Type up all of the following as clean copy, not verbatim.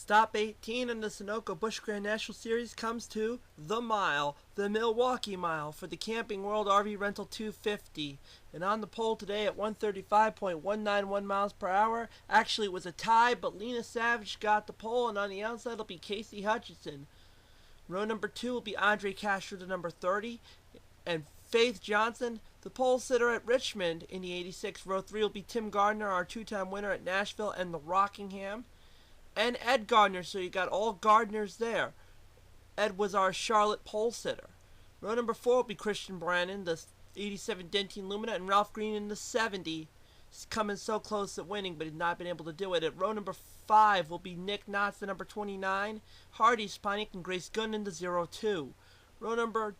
Stop 18 in the Sunoco Busch GN National Series comes to the Mile, the Milwaukee Mile, for the Camping World RV Rental 250. And on the pole today at 135.191 miles per hour, actually it was a tie, but Lena Savage got the pole, and on the outside it'll be Casey Hutchinson. Row number 2 will be Andre Castro, the number 30, and Faith Johnson, the pole sitter at Richmond in the 86. Row 3 will be Tim Gardner, our two-time winner at Nashville and the Rockingham. And Ed Gardner, so you got all Gardners there. Ed was our Charlotte pole sitter. Row number 4 will be Christian Brannon, the 87 Dentine Lumina, and Ralph Green in the 70. He's coming so close at winning, but he's not been able to do it. At row number 5 will be Nick Knotts, the number 29, Hardy Spinick, and Grace Gunn in the 02. Row number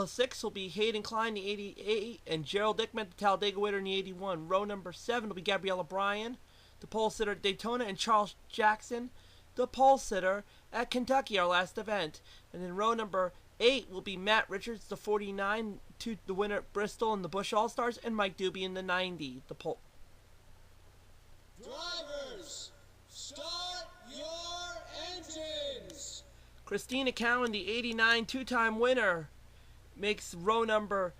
6 will be Hayden Klein, the 88, and Gerald Dickman, the Talladega winner, in the 81. Row number 7 will be Gabriella Bryan, the pole sitter at Daytona, and Charles Jackson, the pole sitter at Kentucky, our last event. And in row number 8 will be Matt Richards, the 49, the winner at Bristol and the Busch All-Stars, and Mike Doobie in the 90, the pole. Drivers, start your engines! Christina Cowan, the 89 two-time winner, makes row number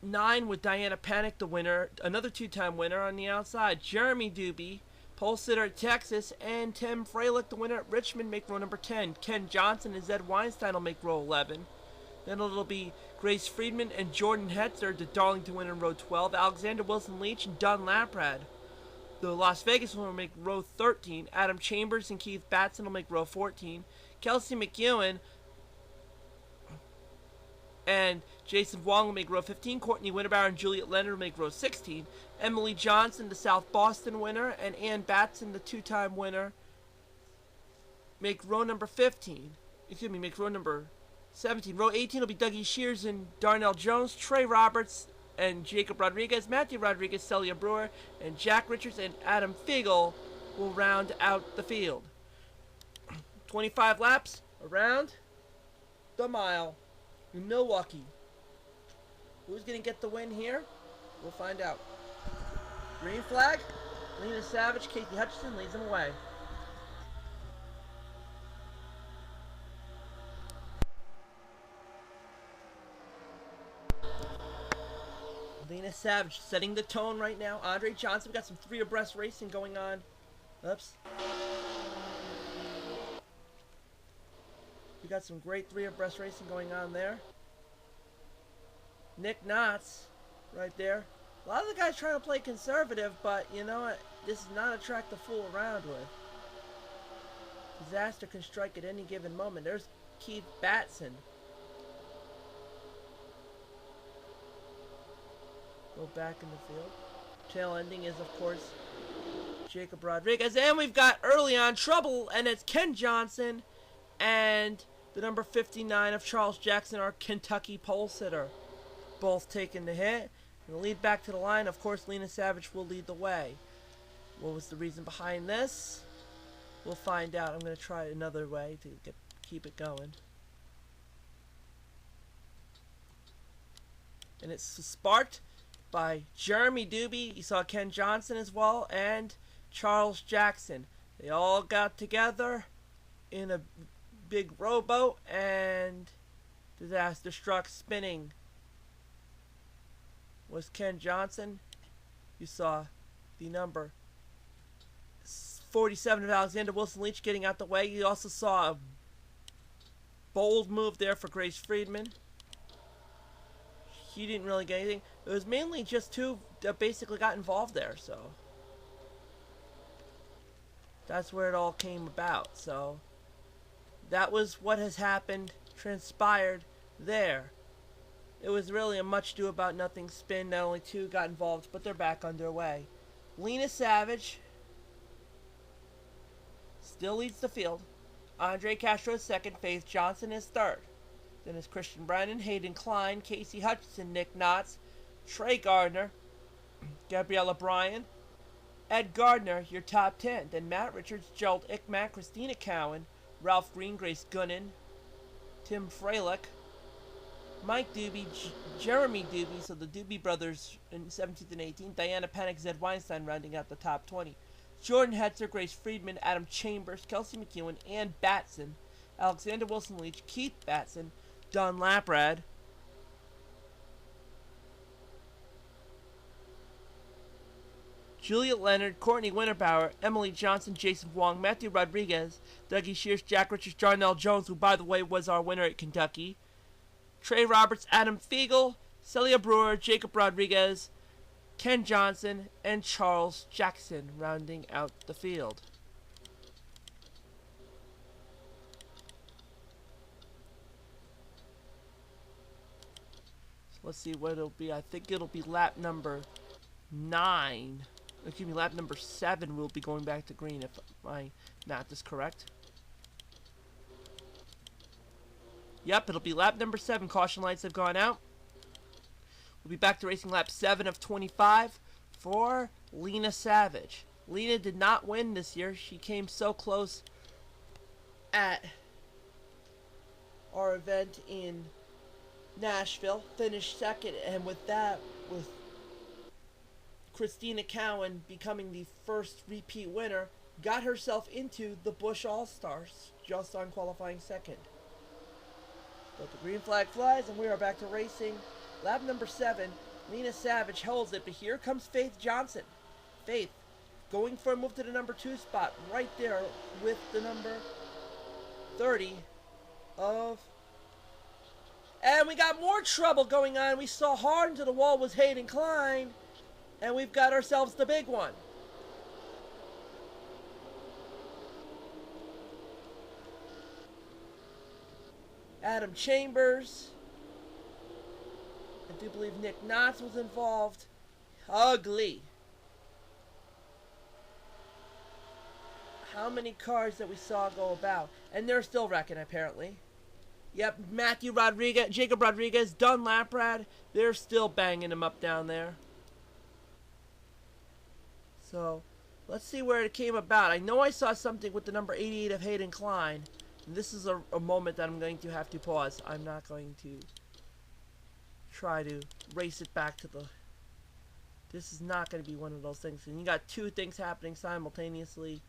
9 with Diana Panic, the winner, another two-time winner on the outside. Jeremy Doobie, pole sitter at Texas, and Tim Freilich, the winner at Richmond, make row number 10. Ken Johnson and Zed Weinstein will make row 11. Then it'll be Grace Friedman and Jordan Hetzer, the Darlington winner, in row 12. Alexander Wilson Leach and Don Laprad, the Las Vegas winner, will make row 13. Adam Chambers and Keith Batson will make row 14. Kelsey McEwen and Jason Wong will make row 15. Courtney Winterbauer and Juliet Leonard will make row 16. Emily Johnson, the South Boston winner, and Ann Batson, the two-time winner, make row number 15. Excuse me, make row number 17. Row 18 will be Dougie Shears and Darnell Jones, Trey Roberts and Jacob Rodriguez, Matthew Rodriguez, Celia Brewer, and Jack Richards and Adam Fiegel will round out the field. 25 laps around the mile in Milwaukee. Who's going to get the win here? We'll find out. Green flag. Lena Savage, Casey Hutchinson leads them away. Lena Savage setting the tone right now. Andre Johnson, we got some three abreast racing going on. Oops. We got some great three abreast racing going on there. Nick Knotts, right there. A lot of the guys trying to play conservative, but you know what? This is not a track to fool around with. Disaster can strike at any given moment. There's Keith Batson. Go back in the field. Tail ending is, of course, Jacob Rodriguez. And we've got early on trouble, and it's Ken Johnson and the number 59 of Charles Jackson, our Kentucky pole sitter. Both taking the hit. And the lead back to the line, of course, Lena Savage will lead the way. What was the reason behind this? We'll find out. I'm going to try another way to keep it going. And it's sparked by Jeremy Doobie. You saw Ken Johnson as well, and Charles Jackson. They all got together in a big rowboat, and disaster struck. Spinning was Ken Johnson. You saw the number 47 of Alexander Wilson Leach getting out the way. You also saw a bold move there for Grace Friedman. He didn't really get anything. It was mainly just two that basically got involved there, so that's where it all came about. So that was what has happened, transpired there. It was really a much ado about nothing spin. Not only two got involved, but they're back underway. Lena Savage still leads the field. Andre Castro is second. Faith Johnson is third. Then is Christian Brannon, Hayden Klein, Casey Hutchinson, Nick Knotts, Trey Gardner, Gabriella Bryan, Ed Gardner, your top 10. Then Matt Richards, Gerald Ickman, Christina Cowan, Ralph Green, Grace Gunnan, Tim Freilich, Mike Doobie, Jeremy Doobie, so the Doobie brothers in 17th and 18th, Diana Panic, Zed Weinstein rounding out the top 20. Jordan Hetzer, Grace Friedman, Adam Chambers, Kelsey McEwen, Ann Batson, Alexander Wilson Leach, Keith Batson, Don Laprad, Juliet Leonard, Courtney Winterbauer, Emily Johnson, Jason Wong, Matthew Rodriguez, Dougie Shears, Jack Richards, Darnell Jones, who by the way was our winner at Kentucky, Trey Roberts, Adam Fiegel, Celia Brewer, Jacob Rodriguez, Ken Johnson, and Charles Jackson rounding out the field. So let's see what it'll be. I think it'll be lap number 9. Excuse me, lap number 7 we'll be going back to green if my math is correct. Yep, it'll be lap number 7. Caution lights have gone out. We'll be back to racing lap 7 of 25 for Lena Savage. Lena did not win this year. She came so close at our event in Nashville. Finished second, and with that, with Christina Cowan becoming the first repeat winner, got herself into the Busch All-Stars just on qualifying second. But the green flag flies, and we are back to racing. Lap number 7, Lena Savage holds it, but here comes Faith Johnson. Faith going for a move to the number 2 spot, right there with the number 30 of... And we got more trouble going on. We saw hard into the wall was Hayden Klein, and we've got ourselves the big one. Adam Chambers. I do believe Nick Knotts was involved. Ugly. How many cars that we saw go about? And they're still wrecking, apparently. Yep, Matthew Rodriguez, Jacob Rodriguez, Don Laprad. They're still banging him up down there. So, let's see where it came about. I know I saw something with the number 88 of Hayden Klein. And this is a moment that I'm going to have to pause. I'm not going to try to race it back to the... This is not going to be one of those things. And you got two things happening simultaneously.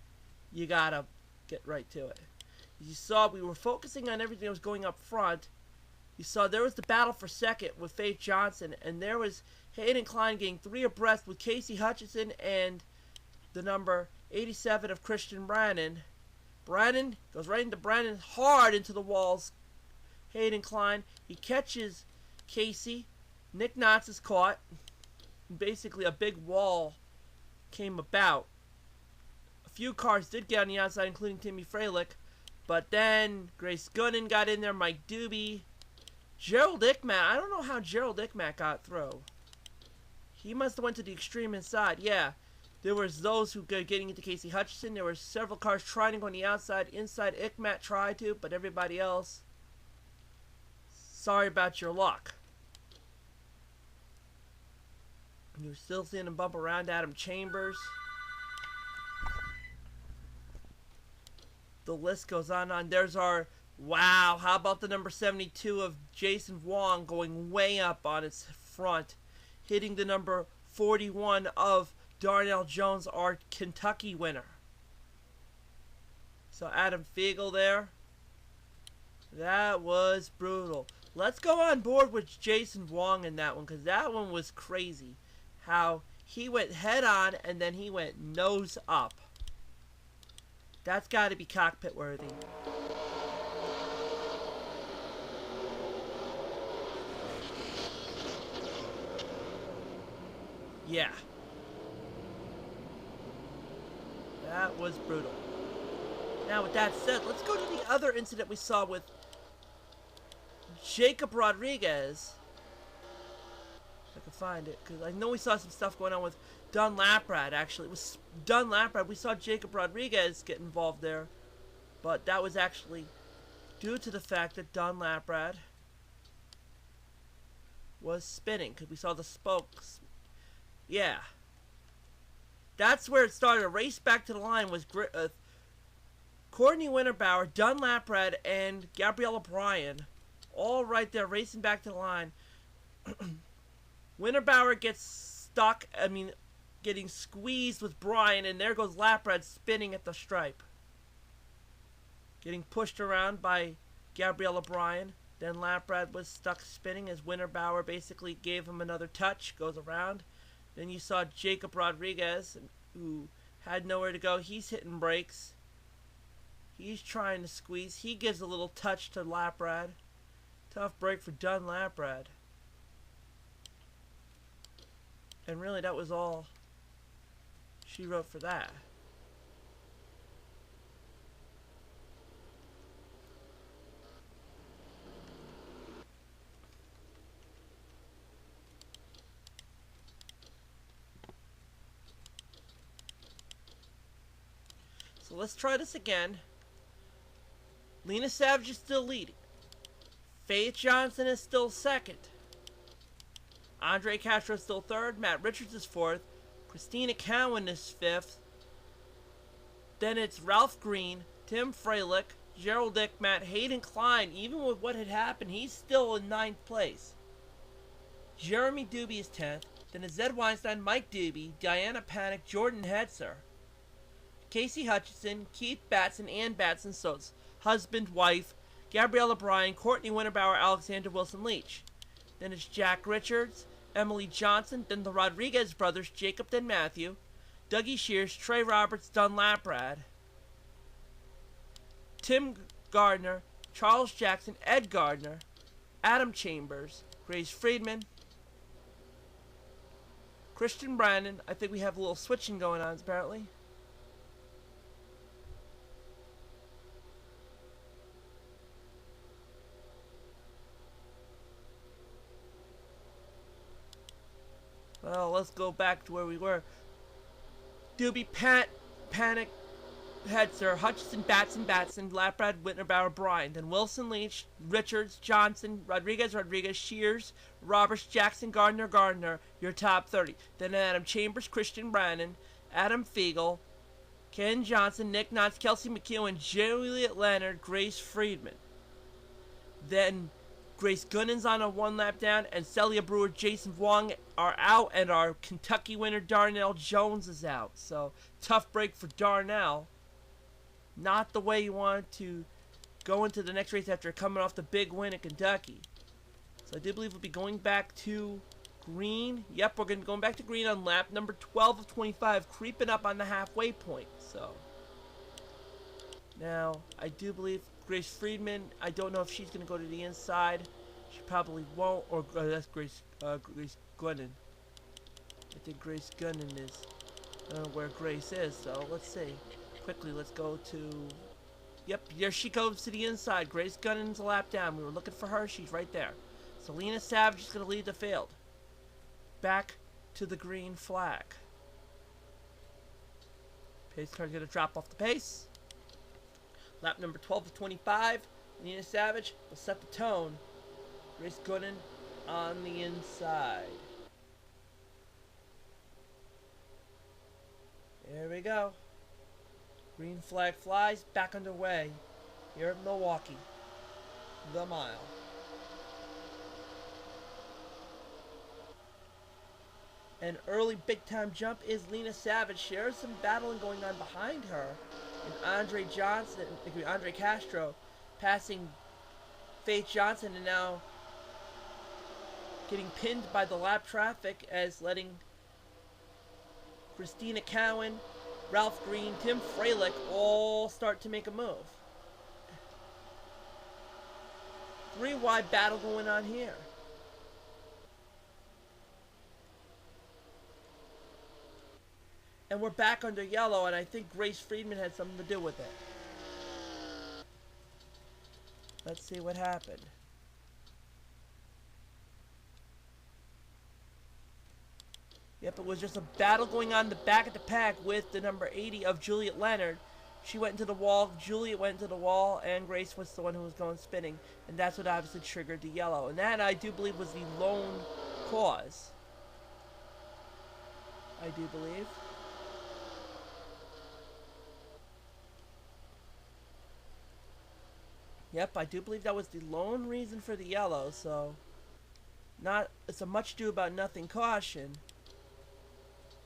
You gotta get right to it. You saw we were focusing on everything that was going up front. You saw there was the battle for second with Faith Johnson, and there was Hayden Klein getting 3 abreast with Casey Hutchison and the number 87 of Christian Brannon. Brannon goes right into Brannon, hard into the walls. Hayden Klein, he catches Casey. Nick Knotts is caught. Basically a big wall came about. A few cars did get on the outside, including Timmy Freilich. But then Grace Gooden got in there, Mike Doobie. Gerald Ickmat, I don't know how Gerald Ickmat got through. He must have went to the extreme inside. Yeah, there was those who were getting into Casey Hutchison. There were several cars trying to go on the outside. Inside, Ickmat tried to, but everybody else, sorry about your luck. You're still seeing him bump around Adam Chambers. The list goes on. There's our... Wow, how about the number 72 of Jason Wong going way up on its front, hitting the number 41 of Darnell Jones, our Kentucky winner. So Adam Fiegel there. That was brutal. Let's go on board with Jason Wong in that one, because that one was crazy. How he went head on and then he went nose up. That's got to be cockpit worthy. Yeah. That was brutal. Now with that said, let's go to the other incident we saw with Jacob Rodriguez. If I can find it, because I know we saw some stuff going on with Don Laprad, actually. It was Don Laprad. We saw Jacob Rodriguez get involved there. But that was actually due to the fact that Don Laprad was spinning. Because we saw the spokes. Yeah. That's where it started. A race back to the line was Courtney Winterbauer, Don Laprad, and Gabriella Bryan. All right there, racing back to the line. Winterbauer gets stuck. I mean, getting squeezed with Brian, and there goes Laprat spinning at the stripe. Getting pushed around by Gabriella Bryan. Then Laprat was stuck spinning as Winterbauer basically gave him another touch, goes around. Then you saw Jacob Rodriguez, who had nowhere to go. He's hitting brakes. He's trying to squeeze. He gives a little touch to Laprat. Tough break for Dunn Laprat. And really, that was all she wrote for that. So let's try this again. Lena Savage is still leading. Faith Johnson is still second. Andre Castro is still third. Matt Richards is fourth. Christina Cowan is fifth. Then it's Ralph Green, Tim Freilich, Gerald Dick, Matt Hayden Klein. Even with what had happened, he's still in ninth place. Jeremy Doobie is 10th. Then it's Zed Weinstein, Mike Doobie, Diana Panic, Jordan Hetzer, Casey Hutchinson, Keith Batson, Ann Batson, so it's husband, wife, Gabriella Bryan, Courtney Winterbauer, Alexander Wilson Leach. Then it's Jack Richards, Emily Johnson, then the Rodriguez brothers, Jacob then Matthew, Dougie Shears, Trey Roberts, Dunn Laprad, Tim Gardner, Charles Jackson, Ed Gardner, Adam Chambers, Grace Friedman, Christian Brandon. I think we have a little switching going on apparently. Well, let's go back to where we were. Doobie, Panic, Hetzer, Hutchinson, Batson, Laprad, Winterbauer, Bryan. Then Wilson, Leach, Richards, Johnson, Rodriguez, Shears, Roberts, Jackson, Gardner, your top 30. Then Adam Chambers, Christian Brandon, Adam Fiegel, Ken Johnson, Nick Knotts, Kelsey McEwen, Juliet Leonard, Grace Friedman. Then Grace Gunnins on a one lap down, and Celia Brewer, Jason Wong are out, and our Kentucky winner Darnell Jones is out. So tough break for Darnell. Not the way you want to go into the next race after coming off the big win at Kentucky. So I do believe we'll be going back to green. Yep, we're going to be going back to green on lap number 12 of 25, creeping up on the halfway point. So now I do believe Grace Friedman, I don't know if she's going to go to the inside. She probably won't. Or that's Grace Gunnan. I think Grace Gunnan is. I don't know where Grace is, so let's see. Quickly, let's go to... Yep, there she goes to the inside. Grace Gunnan's a lap down. We were looking for her. She's right there. Selena Savage is going to lead the field. Back to the green flag. Pace car's going to drop off the pace. Lap number 12 of 25. Nina Savage will set the tone. Grace Gunnan on the inside. There we go. Green flag flies, back underway here at Milwaukee. The mile. An early big time jump is Lena Savage. There's some battling going on behind her. And Andre Castro passing Faith Johnson, and now getting pinned by the lap traffic as letting Christina Cowan, Ralph Green, Tim Freilich all start to make a move. Three wide battle going on here. And we're back under yellow, and I think Grace Friedman had something to do with it. Let's see what happened. Yep, it was just a battle going on in the back of the pack with the number 80 of Juliet Leonard. She went into the wall, Juliet went into the wall, and Grace was the one who was going spinning. And that's what obviously triggered the yellow. And that, I do believe, was the lone cause. I do believe. Yep, I do believe that was the lone reason for the yellow, so it's a much ado about nothing caution.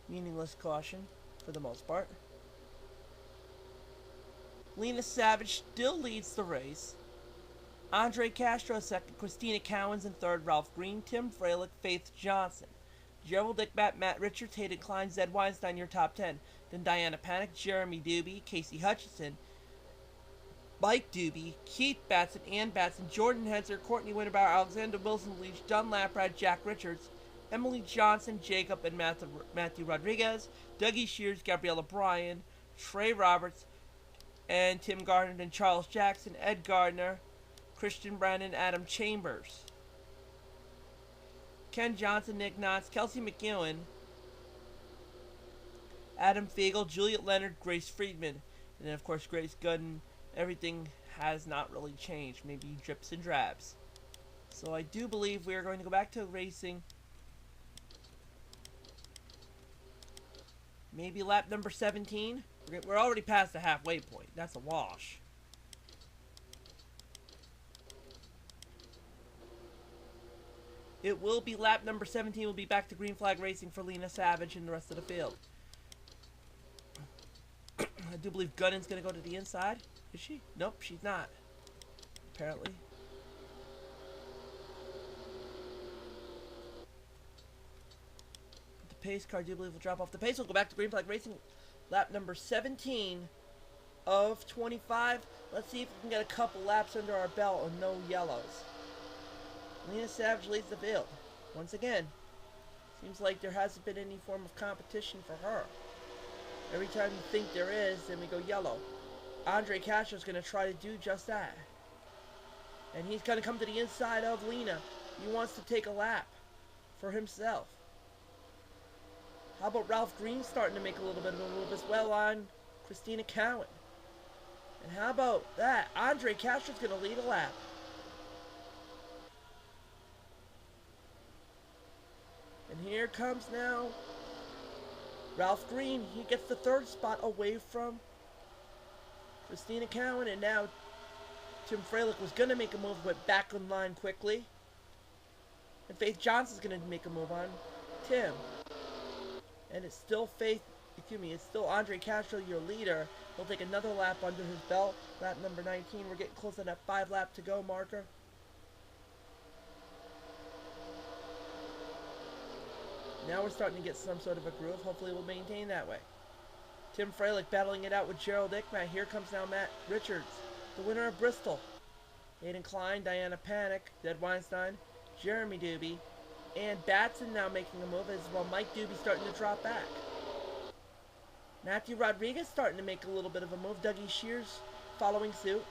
Meaningless caution for the most part. Lena Savage still leads the race. Andre Castro second, Christina Cowens in third, Ralph Green, Tim Freilich, Faith Johnson. Gerald Dickbat, Matt Richards, Hayden Klein, Zed Weinstein, your top 10. Then Diana Panic, Jeremy Doobie, Casey Hutchinson, Mike Doobie, Keith Batson, Ann Batson, Jordan Henser, Courtney Winterbauer, Alexander Wilson Leach, John Laprad, Jack Richards, Emily Johnson, Jacob and Matthew Rodriguez, Dougie Shears, Gabriella Bryan, Trey Roberts, and Tim Gardner, and Charles Jackson, Ed Gardner, Christian Brandon, Adam Chambers, Ken Johnson, Nick Knotts, Kelsey McEwen, Adam Fagel, Juliet Leonard, Grace Friedman, and then of course Grace Gooden. Everything has not really changed, maybe drips and drabs. So I do believe we are going to go back to racing. Maybe lap number 17. We're already past the halfway point. That's a wash. It will be lap number 17. We'll be back to green flag racing for Lena Savage and the rest of the field. I do believe Gunnen's going to go to the inside. Is she? Nope, she's not. Apparently. The pace car, I do believe, will drop off the pace. We'll go back to green flag racing. Lap number 17 of 25. Let's see if we can get a couple laps under our belt and no yellows. Lena Savage leads the field. Once again, seems like there hasn't been any form of competition for her. Every time you think there is, then we go yellow. Andre Castro's going to try to do just that. And he's going to come to the inside of Lena. He wants to take a lap for himself. How about Ralph Green starting to make a little bit of a move as well on Christina Cowan? And how about that? Andre Castro's going to lead a lap. And here comes now Ralph Green. He gets the third spot away from Christina Cowan, and now Tim Freilich was going to make a move, went back in line quickly. And Faith Johnson's going to make a move on Tim. And it's still it's still Andre Castro, your leader. He'll take another lap under his belt. Lap number 19. We're getting close to that 5 lap to go marker. Now we're starting to get some sort of a groove. Hopefully we'll maintain that way. Tim Freilich battling it out with Gerald Ickman. Here comes now Matt Richards, the winner of Bristol. Hayden Klein, Diana Panic, Zed Weinstein, Jeremy Doobie, and Batson now making a move as well. Mike Doobie starting to drop back. Matthew Rodriguez starting to make a little bit of a move. Dougie Shears following suit.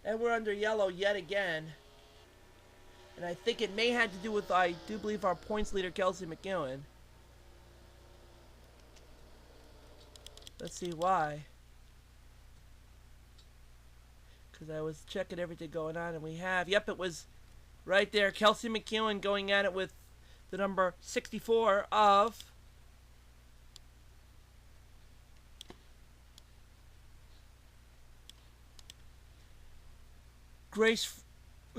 And we're under yellow yet again. And I think it may have to do with, I do believe, our points leader, Kelsey McEwen. Let's see why. Because I was checking everything going on, and we have, yep, it was right there. Kelsey McEwen going at it with the number 64 of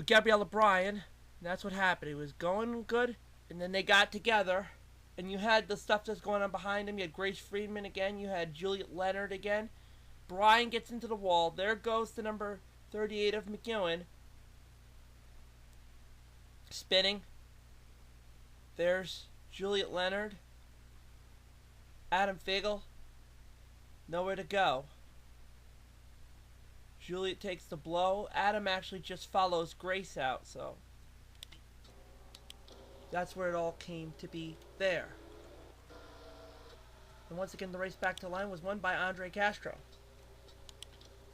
Gabriella Bryan. That's what happened. It was going good, and then they got together, and you had the stuff that's going on behind him. You had Grace Friedman again. You had Juliet Leonard again. Bryan gets into the wall. There goes the number 38 of McEwen. Spinning. There's Juliet Leonard. Adam Fagel. Nowhere to go. Juliet takes the blow. Adam actually just follows Grace out, so that's where it all came to be there. And once again, the race back to line was won by Andre Castro.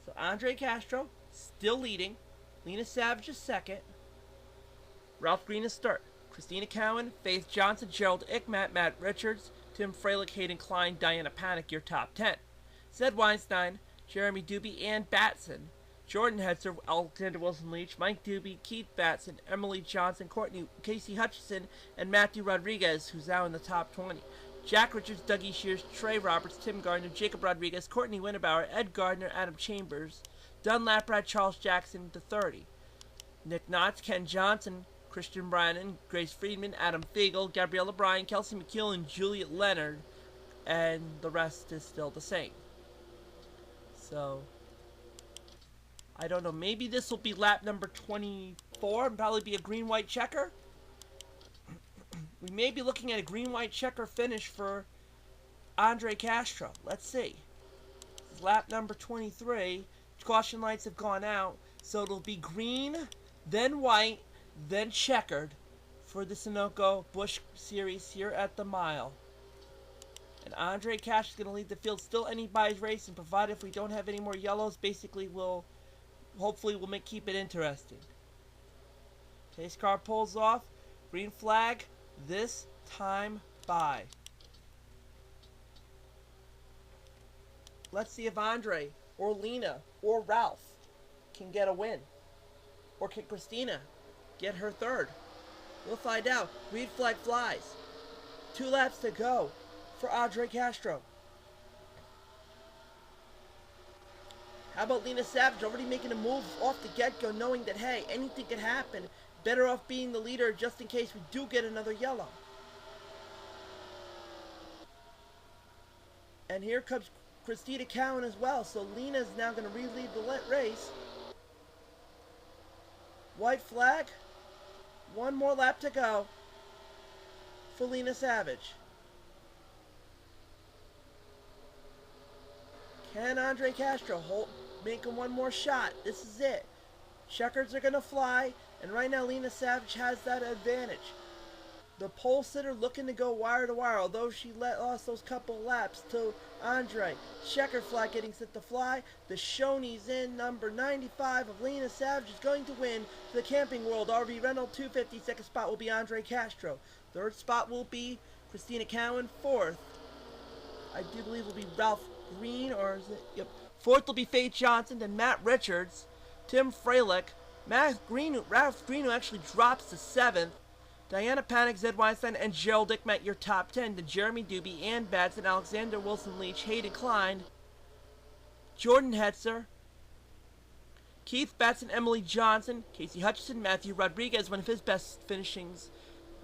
So Andre Castro still leading. Lena Savage is second. Ralph Green is third. Christina Cowan, Faith Johnson, Gerald Ickman, Matt Richards, Tim Freilich, Hayden Klein, Diana Panic, your top 10. Zed Weinstein, Jeremy Doobie, and Batson. Jordan Hetzer, Alexander Wilson Leach, Mike Doobie, Keith Batson, Emily Johnson, Casey Hutchinson, and Matthew Rodriguez, who's now in the top 20. Jack Richards, Dougie Shears, Trey Roberts, Tim Gardner, Jacob Rodriguez, Courtney Winnebauer, Ed Gardner, Adam Chambers, Dunlap Brad, Charles Jackson to 30. Nick Knotts, Ken Johnson, Christian Brannon, Grace Friedman, Adam Fiegel, Gabriella Bryan, Kelsey McKeown, Juliet Leonard, and the rest is still the same. So, I don't know. Maybe this will be lap number 24 and probably be a green-white checker. We may be looking at a green-white checker finish for Andre Castro. Let's see. Lap number 23. Caution lights have gone out, so it'll be green, then white, then checkered for the Sunoco Busch Series here at the mile. And Andre Castro is going to lead the field. Still anybody's race, and provided if we don't have any more yellows, basically hopefully we'll keep it interesting. Pace car pulls off. Green flag. This time by. Let's see if Andre or Lena or Ralph can get a win. Or can Christina get her third? We'll find out. Green flag flies. 2 laps to go for Andre Castro. How about Lena Savage already making a move off the get-go, knowing that, hey, anything could happen. Better off being the leader just in case we do get another yellow. And here comes Christina Cowan as well, so Lena's now going to re-lead the race. White flag. 1 more lap to go for Lena Savage. Can Andre Castro make him 1 more shot? This is it. Checkers are going to fly, and right now Lena Savage has that advantage. The pole sitter looking to go wire to wire, although she lost those couple laps to Andre. Checker flag getting set to fly. The Shoney's in. Number 95 of Lena Savage is going to win the Camping World RV Rental 250. Second spot will be Andre Castro. Third spot will be Christina Cowan. Fourth, I do believe, will be Ralph Green, or is it? Yep. Fourth will be Faith Johnson, then Matt Richards, Tim Freilich, Ralph Green, who actually drops to 7th. Diana Panic, Zed Weinstein, and Gerald Dickmet, your top 10. To Jeremy Doobie, Ann Batson, Alexander Wilson Leach, Hayden Klein, Jordan Hetzer, Keith Batson, Emily Johnson, Casey Hutchinson, Matthew Rodriguez, one of his best finishings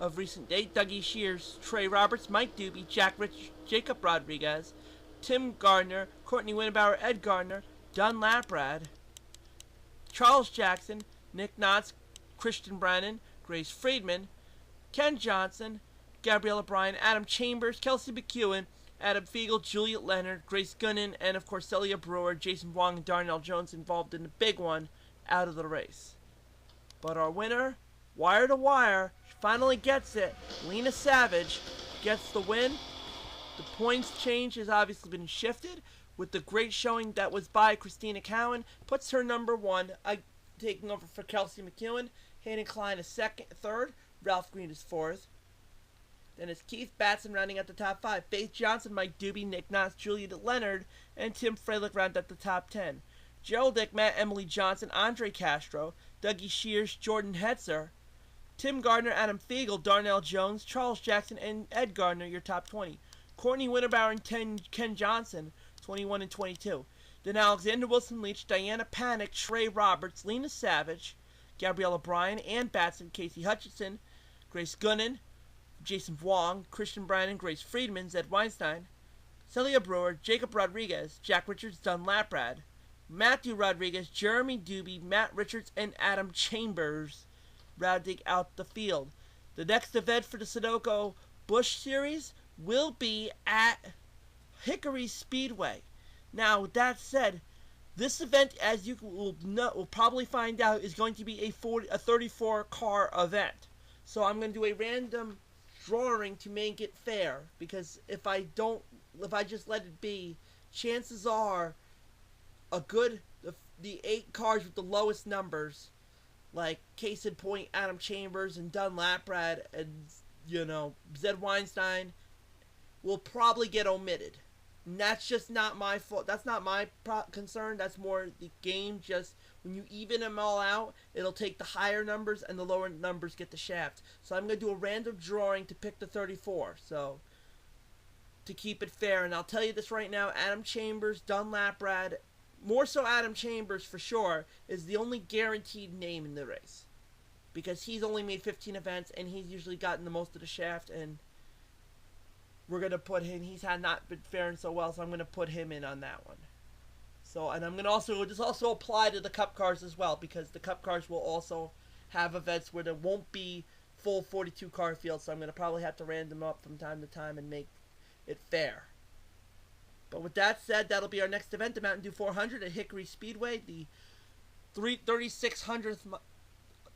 of recent date, Dougie Shears, Trey Roberts, Mike Doobie, Jacob Rodriguez, Tim Gardner, Courtney Winnebauer, Ed Gardner, Dunlap Brad, Charles Jackson, Nick Knotts, Christian Brannon, Grace Friedman, Ken Johnson, Gabriella Bryan, Adam Chambers, Kelsey McKeown, Adam Fiegel, Juliet Leonard, Grace Gunnan, and of course Celia Brewer, Jason Wong, and Darnell Jones involved in the big one out of the race. But our winner, wire to wire, finally gets it. Lena Savage gets the win. The points change has obviously been shifted with the great showing that was by Christina Cowan. Puts her number 1, taking over for Kelsey McKeown. Hayden Klein is third. Ralph Green is 4th. Then it's Keith Batson rounding out the top 5. Faith Johnson, Mike Doobie, Nick Knotts, Juliet Leonard, and Tim Freilich round out the top 10. Gerald Dickmet, Emily Johnson, Andre Castro, Dougie Shears, Jordan Hetzer, Tim Gardner, Adam Fiegel, Darnell Jones, Charles Jackson, and Ed Gardner, your top 20. Courtney Winnebauer and Ken Johnson, 21 and 22. Then Alexander Wilson Leach, Diana Panic, Trey Roberts, Lena Savage, Gabriella Bryan, Ann Batson, Casey Hutchinson, Grace Gunnan, Jason Wong, Christian Brannon, Grace Friedman, Zed Weinstein, Celia Brewer, Jacob Rodriguez, Jack Richards, Dunlap Brad, Matthew Rodriguez, Jeremy Doobie, Matt Richards, and Adam Chambers rounding out the field. The next event for the Sunoco Busch Series will be at Hickory Speedway. Now, with that said, this event, as you will probably find out, is going to be a 34-car event. So I'm going to do a random drawing to make it fair, because if I just let it be, chances are the 8 cars with the lowest numbers, like case in point Adam Chambers and Dunlap Brad and Zed Weinstein, will probably get omitted. And that's just not my fault. That's not my concern. That's more the game. Just when you even them all out, it'll take the higher numbers and the lower numbers get the shaft. So I'm going to do a random drawing to pick the 34. So to keep it fair. And I'll tell you this right now, Adam Chambers, Dunlap Rad, more so Adam Chambers for sure, is the only guaranteed name in the race. Because he's only made 15 events, and he's usually gotten the most of the shaft, and we're going to put him, he's had not been faring so well, so I'm going to put him in on that one. So, and I'm going to also, this also apply to the Cup cars as well, because the Cup cars will also have events where there won't be full 42 car fields, so I'm going to probably have to random up from time to time and make it fair. But with that said, that'll be our next event, the Mountain Dew 400 at Hickory Speedway, the 3600th,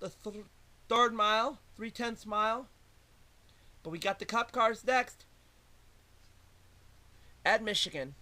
the third mile, 3/10 mile. But we got the Cup cars next at Michigan.